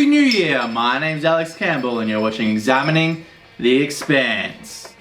New Year! My name's Alex Campbell and you're watching Examining the Expanse.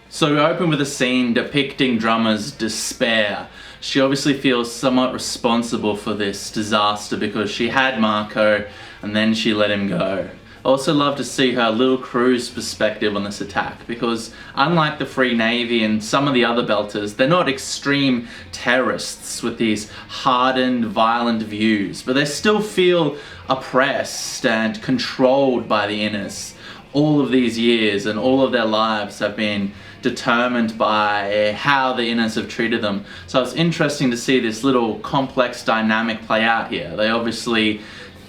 So we open with a scene depicting Drummer's despair. She obviously feels somewhat responsible for this disaster because she had Marco and then she let him go. I also love to see her little crew's perspective on this attack because unlike the Free Navy and some of the other Belters, they're not extreme terrorists with these hardened, violent views, but they still feel oppressed and controlled by the Inners. All of these years and all of their lives have been determined by how the Inners have treated them. So it's interesting to see this little complex dynamic play out here. They obviously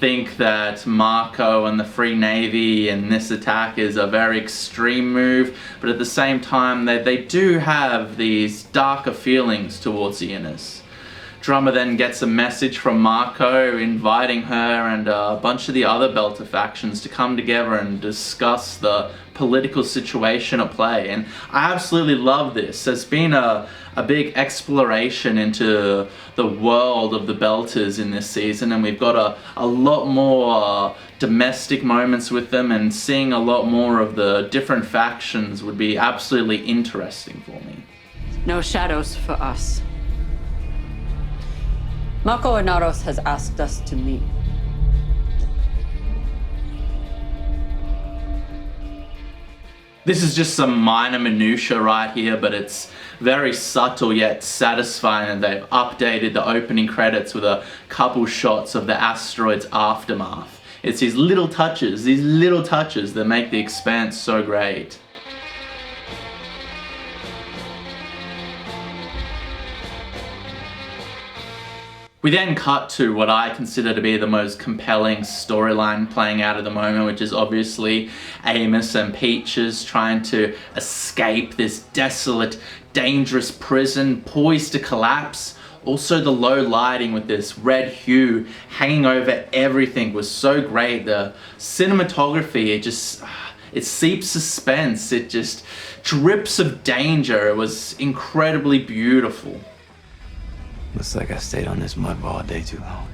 think that Marco and the Free Navy and this attack is a very extreme move, but at the same time they do have these darker feelings towards the Inners. Drummer then gets a message from Marco inviting her and a bunch of the other Belter factions to come together and discuss the political situation at play, and I absolutely love this. There's been a big exploration into the world of the Belters in this season, and we've got a lot more domestic moments with them, and seeing a lot more of the different factions would be absolutely interesting for me. No shadows for us. Marco Inaros has asked us to meet. This is just some minor minutia right here, but it's very subtle yet satisfying, and they've updated the opening credits with a couple shots of the asteroid's aftermath. It's these little touches that make the Expanse so great. We then cut to what I consider to be the most compelling storyline playing out at the moment, which is obviously Amos and Peaches trying to escape this desolate, dangerous prison poised to collapse. Also the low lighting with this red hue hanging over everything was so great. The cinematography, it seeps suspense, it just drips of danger. It was incredibly beautiful. Looks like I stayed on this mud all day too long.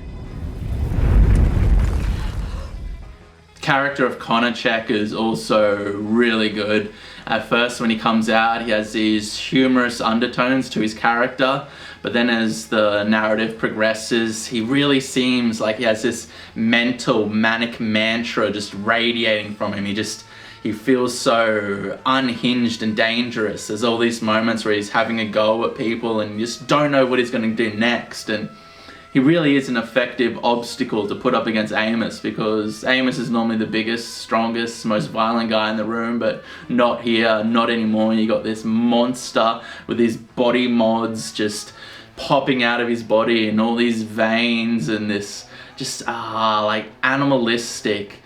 The character of Konachek is also really good. At first when he comes out, he has these humorous undertones to his character, but then as the narrative progresses, he really seems like he has this mental manic mantra just radiating from him. He feels so unhinged and dangerous. There's all these moments where he's having a go at people and you just don't know what he's going to do next. And he really is an effective obstacle to put up against Amos, because Amos is normally the biggest, strongest, most violent guy in the room, but not here, not anymore. You got this monster with these body mods just popping out of his body and all these veins and this just like animalistic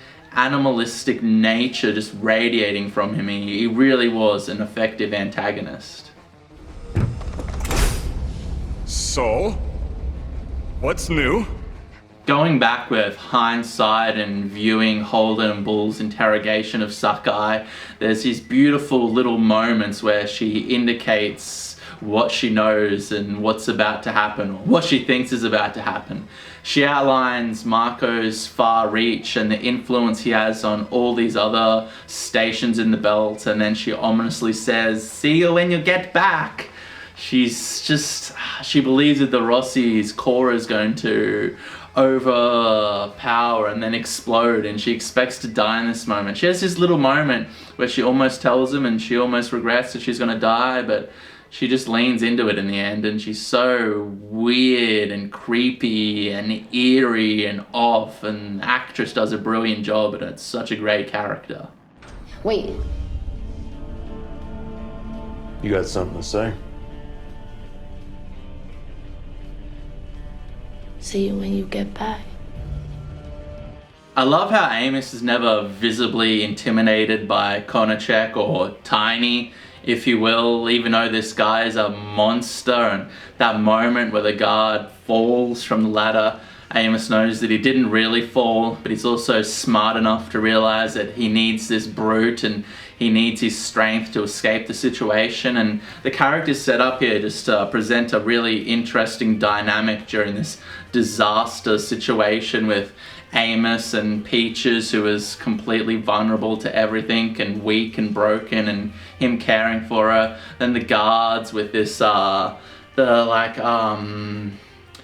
nature just radiating from him. He really was an effective antagonist. So, what's new? Going back with hindsight and viewing Holden and Bull's interrogation of Sakai, there's these beautiful little moments where she indicates what she knows and what's about to happen, or what she thinks is about to happen. She outlines Marco's far reach and the influence he has on all these other stations in the belt, and then she ominously says, "See you when you get back." She believes that the Roci's core is going to overpower and then explode, and she expects to die in this moment. She has this little moment where she almost tells him and she almost regrets that she's going to die, but she just leans into it in the end, and she's so weird and creepy and eerie and off, and the actress does a brilliant job, and it's such a great character. Wait. You got something to say? See you when you get back. I love how Amos is never visibly intimidated by Konachek, or Tiny, if you will, even though this guy is a monster, and that moment where the guard falls from the ladder Amos knows that he didn't really fall, but he's also smart enough to realize that he needs this brute and he needs his strength to escape the situation. And the characters set up here just to present a really interesting dynamic during this disaster situation with Amos and Peaches, who is completely vulnerable to everything and weak and broken, and him caring for her. Then the guards with this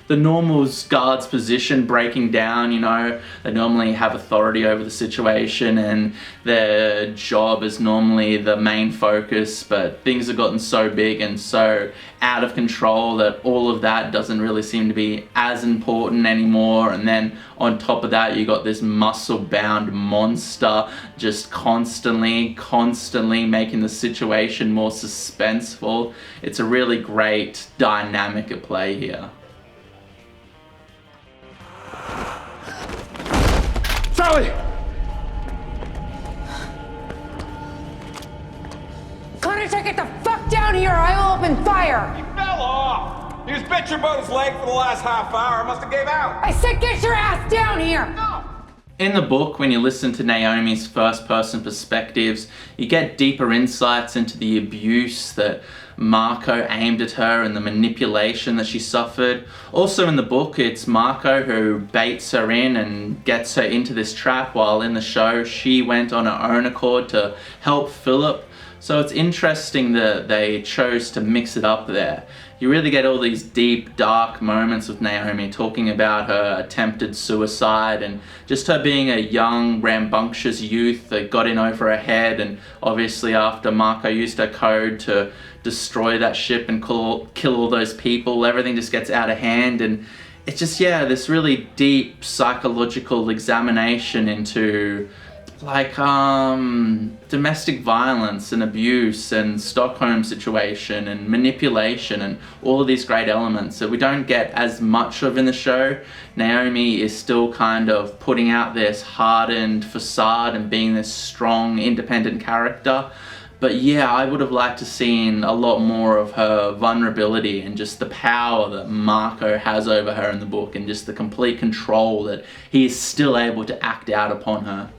the normal guard's position breaking down, you know. They normally have authority over the situation and their job is normally the main focus, but things have gotten so big and so out of control that all of that doesn't really seem to be as important anymore. And then on top of that, you got this muscle-bound monster just constantly making the situation more suspenseful. It's a really great dynamic at play here. Charlie! Connor, get the fuck down here or I will open fire! He fell off! He was bitching about his leg for the last half hour. I must have gave out. I said get your ass down here! No! In the book, when you listen to Naomi's first-person perspectives, you get deeper insights into the abuse that Marco aimed at her and the manipulation that she suffered. Also in the book, it's Marco who baits her in and gets her into this trap, while in the show, she went on her own accord to help Philip. So it's interesting that they chose to mix it up there. You really get all these deep, dark moments with Naomi talking about her attempted suicide and just her being a young, rambunctious youth that got in over her head, and obviously after Marco used her code to destroy that ship and kill all those people, everything just gets out of hand. And it's just, yeah, this really deep psychological examination into like domestic violence and abuse and Stockholm situation and manipulation and all of these great elements that we don't get as much of in the show. Naomi is still kind of putting out this hardened facade and being this strong, independent character. But yeah, I would have liked to seen a lot more of her vulnerability and just the power that Marco has over her in the book, and just the complete control that he is still able to act out upon her.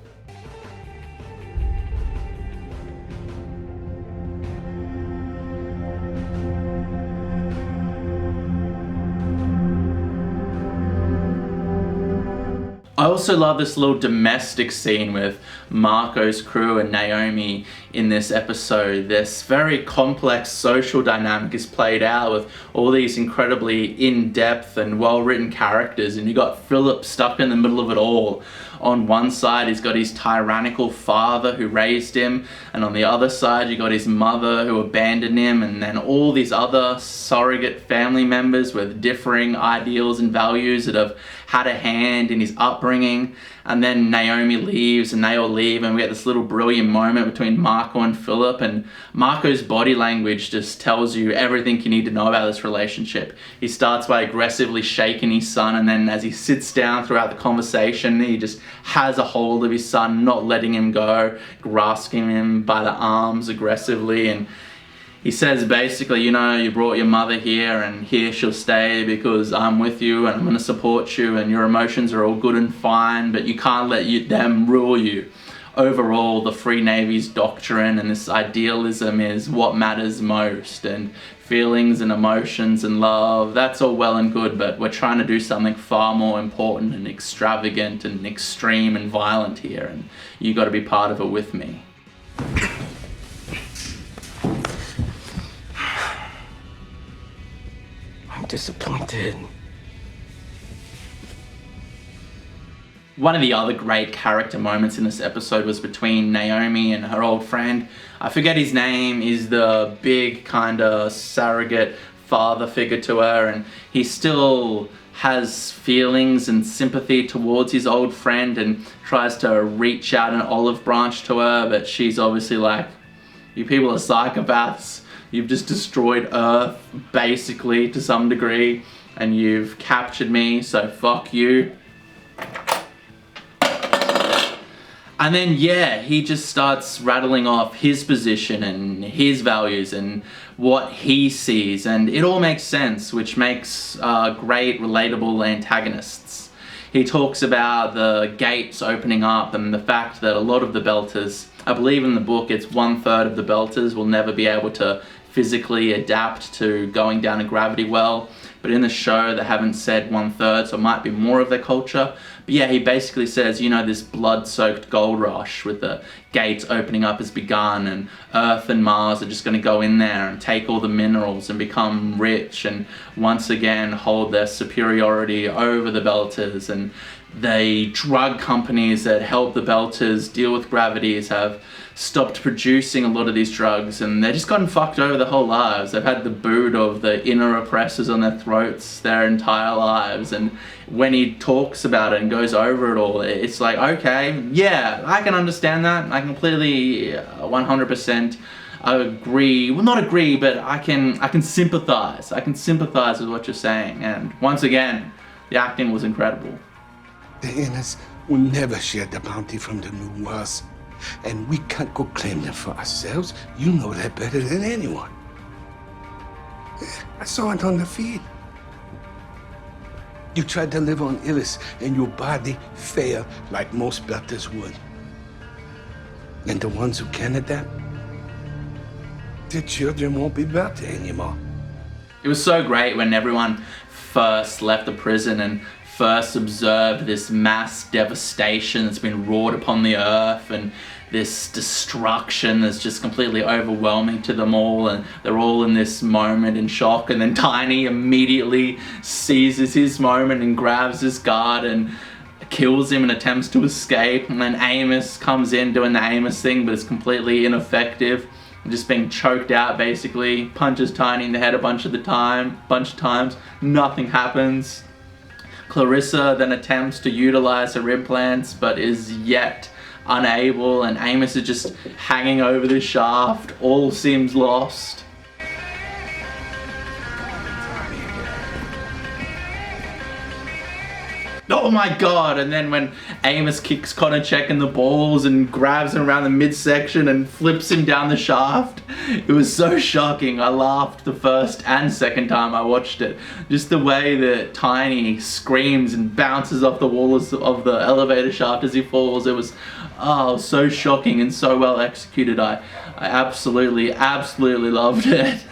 I also love this little domestic scene with Marco's crew and Naomi in this episode. This very complex social dynamic is played out with all these incredibly in-depth and well-written characters, and you got Philip stuck in the middle of it all. On one side, he's got his tyrannical father who raised him, and on the other side, you got his mother who abandoned him, and then all these other surrogate family members with differing ideals and values that have had a hand in his upbringing. And then Naomi leaves and they all leave, and we get this little brilliant moment between Marco and Philip, and Marco's body language just tells you everything you need to know about this relationship. He starts by aggressively shaking his son, and then as he sits down throughout the conversation, he just has a hold of his son, not letting him go, grasping him by the arms aggressively. And he says basically, you know, you brought your mother here and here she'll stay because I'm with you and I'm going to support you, and your emotions are all good and fine, but you can't let them rule you. Overall, the Free Navy's doctrine and this idealism is what matters most, and feelings and emotions and love, that's all well and good, but we're trying to do something far more important and extravagant and extreme and violent here, and you got to be part of it with me. Disappointed. One of the other great character moments in this episode was between Naomi and her old friend. I forget his name. He's the big kind of surrogate father figure to her, and he still has feelings and sympathy towards his old friend and tries to reach out an olive branch to her, but she's obviously like, you people are psychopaths. You've just destroyed Earth, basically, to some degree, and you've captured me, so fuck you. And then, yeah, he just starts rattling off his position and his values and what he sees, and it all makes sense, which makes great, relatable antagonists. he talks about the gates opening up and the fact that a lot of the Belters, I believe in the book it's 1/3 of the Belters will never be able to physically adapt to going down a gravity well, but in the show they haven't said 1/3, so it might be more of their culture. But yeah, he basically says, you know, this blood-soaked gold rush with the gates opening up has begun, and Earth and Mars are just going to go in there and take all the minerals and become rich and once again hold their superiority over the Belters. And the drug companies that help the Belters deal with gravities have stopped producing a lot of these drugs, and they've just gotten fucked over their whole lives. They've had the boot of the inner oppressors on their throats their entire lives, and when he talks about it and goes over it all, it's like, okay, yeah, I can understand that. I completely 100% agree, well, not agree, but I can sympathize. I can sympathize with what you're saying, and once again, the acting was incredible. The Innes will never share the bounty from the New Worlds, and we can't go claim them for ourselves. You know that better than anyone. I saw it on the feed. You tried to live on Illis, and your body failed like most Belters would. And the ones who can adapt, their children won't be Belter anymore. It was so great when everyone first left the prison and first observed this mass devastation that's been wrought upon the earth, and this destruction that's just completely overwhelming to them all, and they're all in this moment in shock, and then Tiny immediately seizes his moment and grabs his guard and kills him and attempts to escape, and then Amos comes in doing the Amos thing, but it's completely ineffective, just being choked out basically, punches Tiny in the head a bunch of times, nothing happens. Clarissa then attempts to utilize her implants, but is yet unable, and Amos is just hanging over the shaft. All seems lost. Oh my god, and then when Amos kicks Konachek in the balls and grabs him around the midsection and flips him down the shaft, it was so shocking. I laughed the first and second time I watched it. Just the way that Tiny screams and bounces off the walls of the elevator shaft as he falls, it was so shocking and so well executed. I absolutely loved it.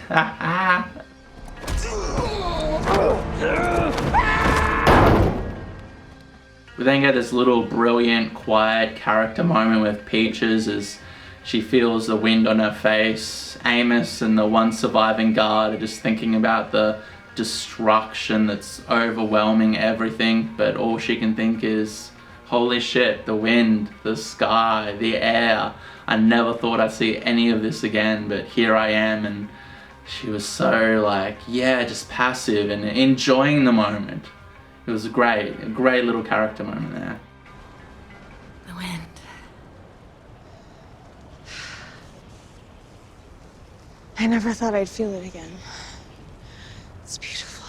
We then get this little brilliant, quiet character moment with Peaches as she feels the wind on her face. Amos and the one surviving guard are just thinking about the destruction that's overwhelming everything, but all she can think is, holy shit, the wind, the sky, the air. I never thought I'd see any of this again, but here I am. And she was so like, yeah, just passive and enjoying the moment. It was a great little character moment there. The wind. I never thought I'd feel it again. It's beautiful.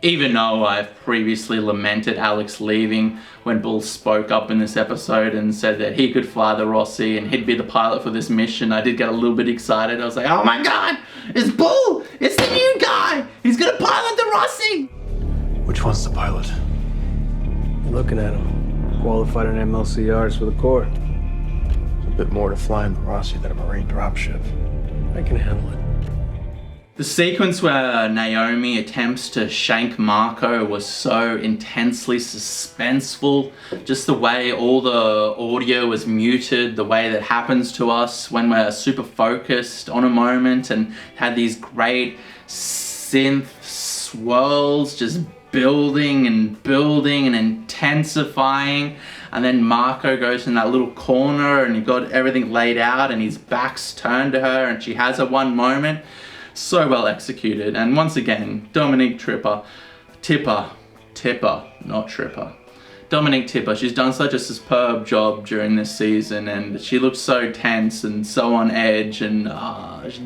Even though I've previously lamented Alex leaving, when Bull spoke up in this episode and said that he could fly the Roci and he'd be the pilot for this mission, I did get a little bit excited. I was like, oh my god, it's Bull! It's the new guy! He's gonna pilot the Roci! Which one's the pilot? Looking at him. Qualified in MLCRs for the Corps. There's a bit more to flying the Roci than a Marine dropship. I can handle it. The sequence where Naomi attempts to shank Marco was so intensely suspenseful. Just the way all the audio was muted, the way that happens to us when we're super focused on a moment, and had these great synth swirls just building and intensifying, and then Marco goes in that little corner and you've got everything laid out and his back's turned to her and she has her one moment. So well executed. And once again, Dominique Tipper, not Tripper. Dominique Tipper, she's done such a superb job during this season, and she looks so tense and so on edge, and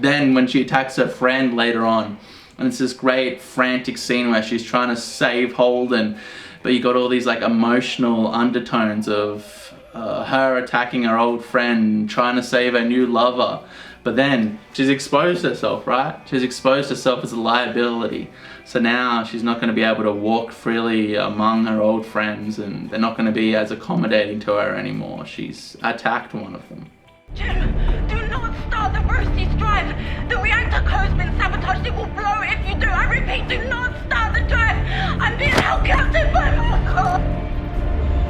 then when she attacks her friend later on, and it's this great frantic scene where she's trying to save Holden, but you got all these like emotional undertones of her attacking her old friend, trying to save her new lover. But then she's exposed herself, right? She's exposed herself as a liability So now she's not going to be able to walk freely among her old friends, and they're not going to be as accommodating to her anymore. She's attacked one of them. Jim, do not start the Roci drive. The reactor code's been sabotaged. It will blow if you do. I repeat, do not start the drive. I'm being held captive by Marco.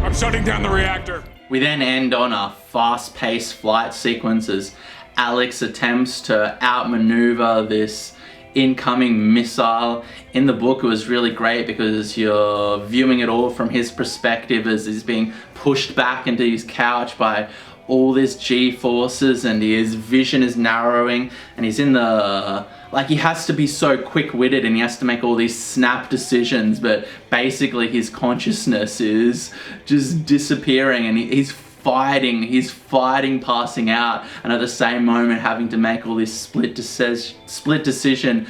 I'm shutting down the reactor. We then end on a fast-paced flight sequence as Alex attempts to outmaneuver this incoming missile. In the book it was really great because you're viewing it all from his perspective as he's being pushed back into his couch by all this G-forces, and his vision is narrowing, and he's in the, like, he has to be so quick-witted and he has to make all these snap decisions, but basically his consciousness is just disappearing, and he's fighting passing out, and at the same moment having to make all these split decision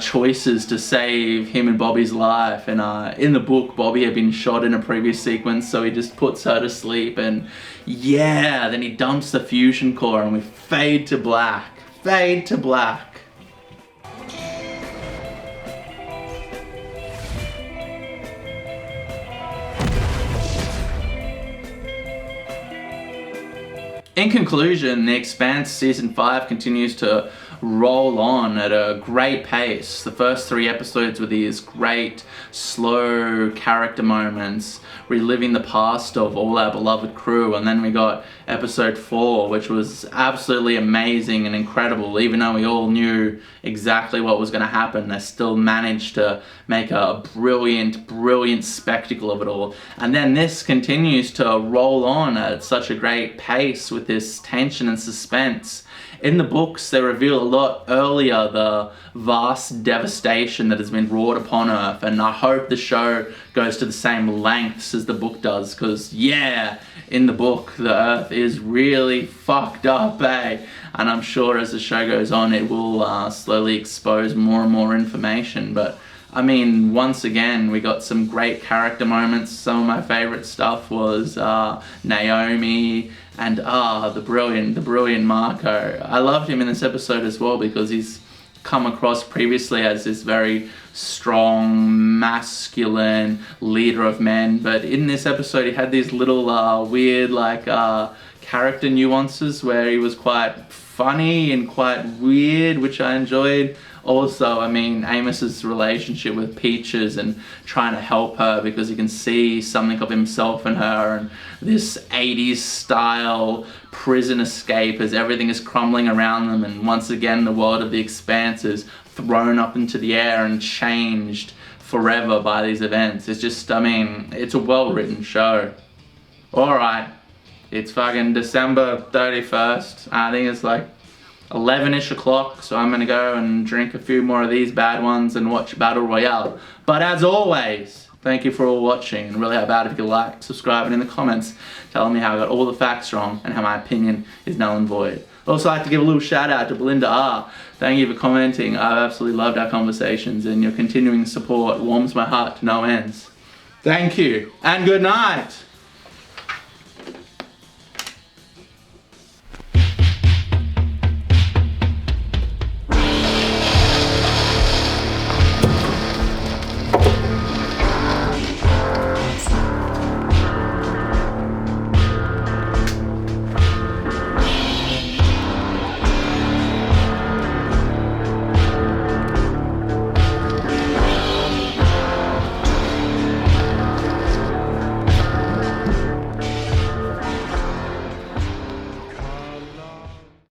choices to save him and Bobbie's life. And in the book, Bobbie had been shot in a previous sequence, so he just puts her to sleep, and yeah, then he dumps the fusion core, and we fade to black. In conclusion, The Expanse Season 5 continues to roll on at a great pace. The first 3 episodes were these great, slow character moments, reliving the past of all our beloved crew, and then we got episode 4, which was absolutely amazing and incredible. Even though we all knew exactly what was going to happen, they still managed to make a brilliant spectacle of it all. And then this continues to roll on at such a great pace with this tension and suspense. In the books, they reveal a lot earlier the vast devastation that has been wrought upon Earth, and I hope the show goes to the same lengths as the book does, because yeah, in the book, the Earth is really fucked up, eh? And I'm sure as the show goes on, it will slowly expose more and more information. But I mean, once again, we got some great character moments. Some of my favorite stuff was Naomi and the brilliant Marco. I loved him in this episode as well because he's come across previously as this very strong, masculine leader of men, but in this episode he had these little weird character nuances where he was quite funny and quite weird, which I enjoyed. Also, I mean, Amos's relationship with Peaches and trying to help her because he can see something of himself in her, and this 80s style prison escape as everything is crumbling around them, and once again the world of the Expanse is thrown up into the air and changed forever by these events. It's just, I mean, it's a well-written show. Alright, it's fucking December 31st. I think it's like 11ish o'clock, so I'm gonna go and drink a few more of these bad ones and watch Battle Royale. But as always, thank you for all watching, and really how about if you could like, subscribe, and in the comments telling me how I got all the facts wrong and how my opinion is null and void. I'd also like to give a little shout out to Belinda R. Thank you for commenting. I've absolutely loved our conversations, and your continuing support warms my heart to no ends. Thank you, and good night!